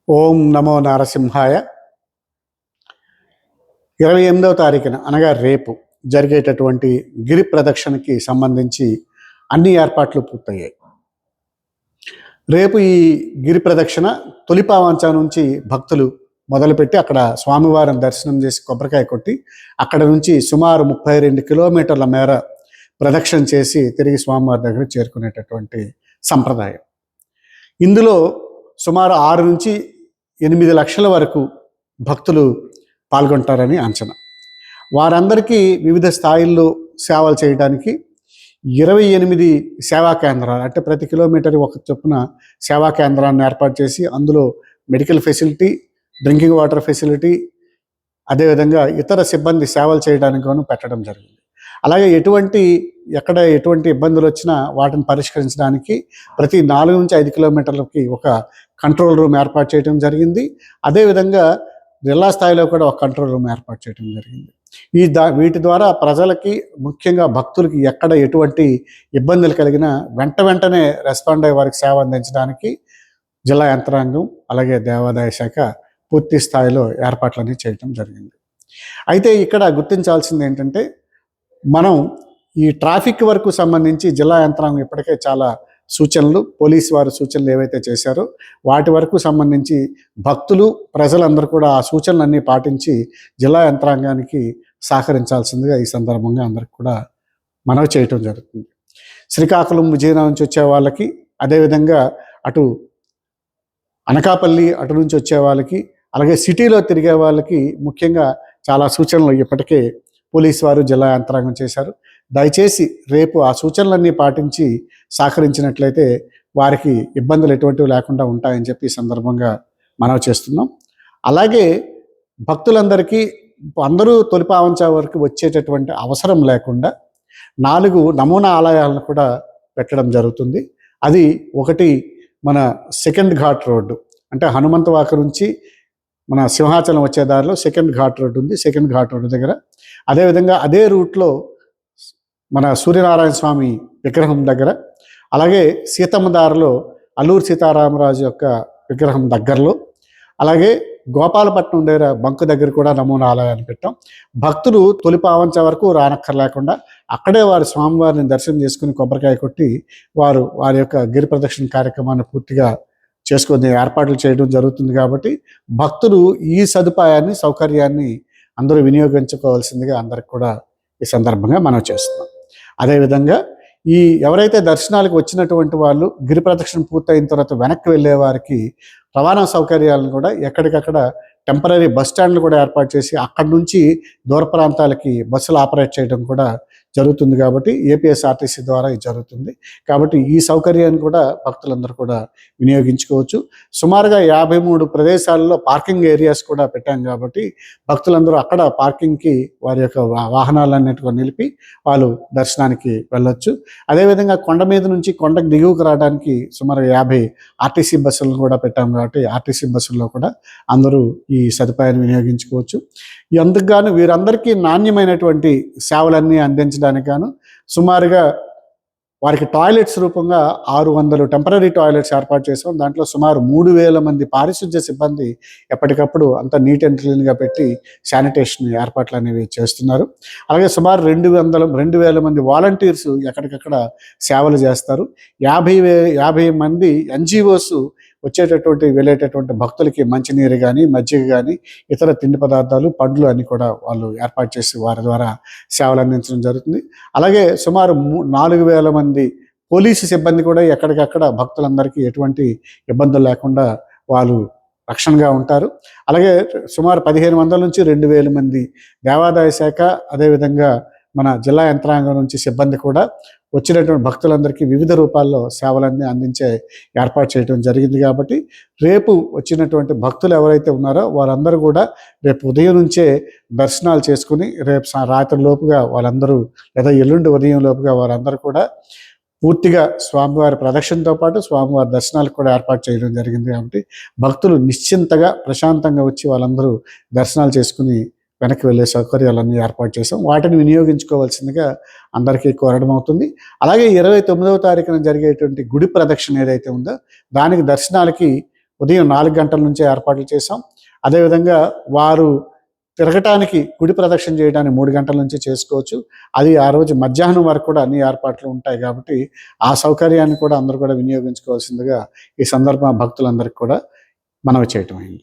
ఓం నమో నారసింహాయ. 28వ తారీఖున అనగా రేపు జరిగేటటువంటి గిరి ప్రదక్షిణకి సంబంధించి అన్ని ఏర్పాట్లు పూర్తయ్యాయి. రేపు ఈ గిరి ప్రదక్షిణ తొలిపావంచ నుంచి భక్తులు మొదలుపెట్టి అక్కడ స్వామివారిని దర్శనం చేసి కొబ్బరికాయ కొట్టి అక్కడ నుంచి సుమారు 32 కిలోమీటర్ల మేర ప్రదక్షిణ చేసి తిరిగి స్వామివారి దగ్గర చేరుకునేటటువంటి సంప్రదాయం. ఇందులో సుమారు 6 నుంచి 8 లక్షల వరకు భక్తులు పాల్గొంటారని అంచనా. వారందరికీ వివిధ స్థాయిల్లో సేవలు చేయడానికి 28 సేవా కేంద్రాలు, అంటే ప్రతి కిలోమీటర్ ఒక చొప్పున సేవా కేంద్రాన్ని ఏర్పాటు చేసి అందులో medical facility, drinking water facility, అదేవిధంగా ఇతర సిబ్బంది సేవలు చేయడానికి పెట్టడం జరిగింది. అలాగే ఎక్కడ ఎటువంటి ఇబ్బందులు వచ్చినా వాటిని పరిష్కరించడానికి ప్రతి 4 నుంచి 5 కిలోమీటర్లకి ఒక కంట్రోల్ రూమ్ ఏర్పాటు చేయడం జరిగింది. అదేవిధంగా జిల్లా స్థాయిలో కూడా ఒక కంట్రోల్ రూమ్ ఏర్పాటు చేయడం జరిగింది. వీటి ద్వారా ప్రజలకి, ముఖ్యంగా భక్తులకి ఎక్కడ ఎటువంటి ఇబ్బందులు కలిగినా వెంటనే రెస్పాండ్ అయ్యే వారికి సేవ అందించడానికి జిల్లా యంత్రాంగం అలాగే దేవాదాయ శాఖ పూర్తి స్థాయిలో ఏర్పాట్లన్నీ చేయడం జరిగింది. అయితే ఇక్కడ గుర్తించాల్సింది ఏంటంటే, మనం ఈ ట్రాఫిక్ వరకు సంబంధించి జిల్లా యంత్రాంగం ఇప్పటికే చాలా సూచనలు, పోలీసు వారి సూచనలు ఏవైతే చేశారో వాటి వరకు సంబంధించి భక్తులు, ప్రజలందరూ కూడా ఆ సూచనలన్నీ పాటించి జిల్లా యంత్రాంగానికి సహకరించాల్సిందిగా ఈ సందర్భంగా అందరికి కూడా మనవి చేయటం జరుగుతుంది. శ్రీకాకుళం, విజయనగరం నుంచి వచ్చే వాళ్ళకి, అదేవిధంగా అటు అనకాపల్లి అటు నుంచి వచ్చే వాళ్ళకి, అలాగే సిటీలో తిరిగే వాళ్ళకి ముఖ్యంగా చాలా సూచనలు ఇప్పటికే పోలీసు వారు, జిల్లా యంత్రాంగం చేశారు. దయచేసి రేపు ఆ సూచనలన్నీ పాటించి సహకరించినట్లయితే వారికి ఇబ్బందులు ఎటువంటివి లేకుండా ఉంటాయని చెప్పి ఈ సందర్భంగా మనవి చేస్తున్నాం. అలాగే భక్తులందరికీ అందరూ తొలిపావంచ వరకు వచ్చేటటువంటి అవసరం లేకుండా 4 నమూనా ఆలయాలను కూడా పెట్టడం జరుగుతుంది. అది ఒకటి మన సెకండ్ ఘాట్ రోడ్డు, అంటే హనుమంతవాక నుంచి మన సింహాచలం వచ్చే దారిలో సెకండ్ ఘాట్ రోడ్డు ఉంది. సెకండ్ ఘాట్ రోడ్డు దగ్గర, అదేవిధంగా అదే రూట్లో మన సూర్యనారాయణ స్వామి విగ్రహం దగ్గర, అలాగే సీతమ్మ దారిలో అల్లూరు సీతారామరాజు యొక్క విగ్రహం దగ్గరలో, అలాగే గోపాలపట్నం దగ్గర బంకు దగ్గర కూడా నమూనా ఆలయాన్ని పెట్టాం. భక్తులు తొలిపావంచ వరకు రానక్కర్లేకుండా అక్కడే వారి స్వామివారిని దర్శనం చేసుకుని కొబ్బరికాయ కొట్టి వారి యొక్క గిరి ప్రదక్షిణ కార్యక్రమాన్ని పూర్తిగా చేసుకునే ఏర్పాట్లు చేయడం జరుగుతుంది. కాబట్టి భక్తులు ఈ సౌకర్యాన్ని అందరూ వినియోగించుకోవాల్సిందిగా అందరికి కూడా ఈ సందర్భంగా మనం చేస్తున్నాం. అదేవిధంగా ఎవరైతే దర్శనాలకు వచ్చినటువంటి వాళ్ళు గిరి ప్రదక్షిణ పూర్తయిన తర్వాత వెనక్కి వెళ్ళే వారికి రవాణా సౌకర్యాలను కూడా ఎక్కడికక్కడ టెంపరీ బస్ స్టాండ్లు కూడా ఏర్పాటు చేసి అక్కడి నుంచి దూర ప్రాంతాలకి బస్సులు ఆపరేట్ చేయడం కూడా జరుగుతుంది. కాబట్టి ఏపీఎస్ఆర్టీసీ ద్వారా ఇది జరుగుతుంది. కాబట్టి ఈ సౌకర్యాన్ని కూడా భక్తులందరూ కూడా వినియోగించుకోవచ్చు. సుమారుగా 53 ప్రదేశాల్లో పార్కింగ్ ఏరియాస్ కూడా పెట్టాం. కాబట్టి భక్తులందరూ అక్కడ పార్కింగ్కి వారి యొక్క వాహనాలన్నిటి నిలిపి వాళ్ళు దర్శనానికి వెళ్ళొచ్చు. అదేవిధంగా కొండ మీద నుంచి కొండకు దిగువకు రావడానికి సుమారు 50 ఆర్టీసీ బస్సులను కూడా పెట్టాం. కాబట్టి ఆర్టీసీ బస్సుల్లో కూడా అందరూ ఈ సదుపాయాన్ని వినియోగించుకోవచ్చు. అందుకు గాను వీరందరికీ నాణ్యమైనటువంటి సేవలన్నీ అందించడానికి గాను సుమారుగా వారికి టాయిలెట్స్ రూపంగా 600 టెంపరీ టాయిలెట్స్ ఏర్పాటు చేసాం. దాంట్లో సుమారు 3000 మంది పారిశుధ్య సిబ్బంది ఎప్పటికప్పుడు అంతా నీట్ అండ్ క్లీన్గా పెట్టి శానిటేషన్ ఏర్పాట్లు అనేవి చేస్తున్నారు. అలాగే సుమారు 2,000 మంది వాలంటీర్స్ ఎక్కడికక్కడ సేవలు చేస్తారు. 50 మంది ఎన్జిఓస్ వెళ్ళేటటువంటి భక్తులకి మంచినీరు కానీ, మజ్జిగ కానీ, ఇతర తిండి పదార్థాలు, పండ్లు అన్ని కూడా వాళ్ళు ఏర్పాటు చేసి వారి ద్వారా సేవలు అందించడం జరుగుతుంది. అలాగే సుమారు 4,000 మంది పోలీసు సిబ్బంది కూడా ఎక్కడికక్కడ భక్తులందరికీ ఎటువంటి ఇబ్బందులు లేకుండా వాళ్ళు రక్షణగా ఉంటారు. అలాగే సుమారు 1,500 నుంచి 2,000 మంది దేవాదాయ శాఖ, అదేవిధంగా మన జిల్లా యంత్రాంగం నుంచి సిబ్బంది కూడా వచ్చినటువంటి భక్తులందరికీ వివిధ రూపాల్లో సేవలన్నీ అందించే ఏర్పాటు చేయడం జరిగింది. కాబట్టి రేపు వచ్చినటువంటి భక్తులు ఎవరైతే ఉన్నారో వారందరూ కూడా రేపు ఉదయం నుంచే దర్శనాలు చేసుకుని రేపు రాత్రి లోపుగా వాళ్ళందరూ, లేదా ఎల్లుండి ఉదయం లోపుగా వారందరూ కూడా పూర్తిగా స్వామివారి ప్రదక్షిణతో పాటు స్వామివారి దర్శనాలకు కూడా ఏర్పాటు చేయడం జరిగింది. కాబట్టి భక్తులు నిశ్చింతగా, ప్రశాంతంగా వచ్చి వాళ్ళందరూ దర్శనాలు చేసుకుని వెనక్కి వెళ్ళే సౌకర్యాలన్నీ ఏర్పాటు చేసాం. వాటిని వినియోగించుకోవాల్సిందిగా అందరికీ కోరడం అవుతుంది. అలాగే 29వ తారీఖున జరిగేటువంటి గుడి ప్రదక్షిణ ఏదైతే ఉందో దానికి దర్శనాలకి ఉదయం 4 గంటల నుంచే ఏర్పాట్లు చేశాం. అదేవిధంగా వారు తిరగటానికి గుడి ప్రదక్షిణ చేయడానికి 3 గంటల నుంచి చేసుకోవచ్చు. అది ఆ రోజు మధ్యాహ్నం వరకు కూడా అన్ని ఏర్పాట్లు ఉంటాయి కాబట్టి ఆ సౌకర్యాన్ని కూడా అందరూ కూడా వినియోగించుకోవాల్సిందిగా ఈ సందర్భంగా భక్తులందరికీ కూడా మనవి చేయటం అయింది.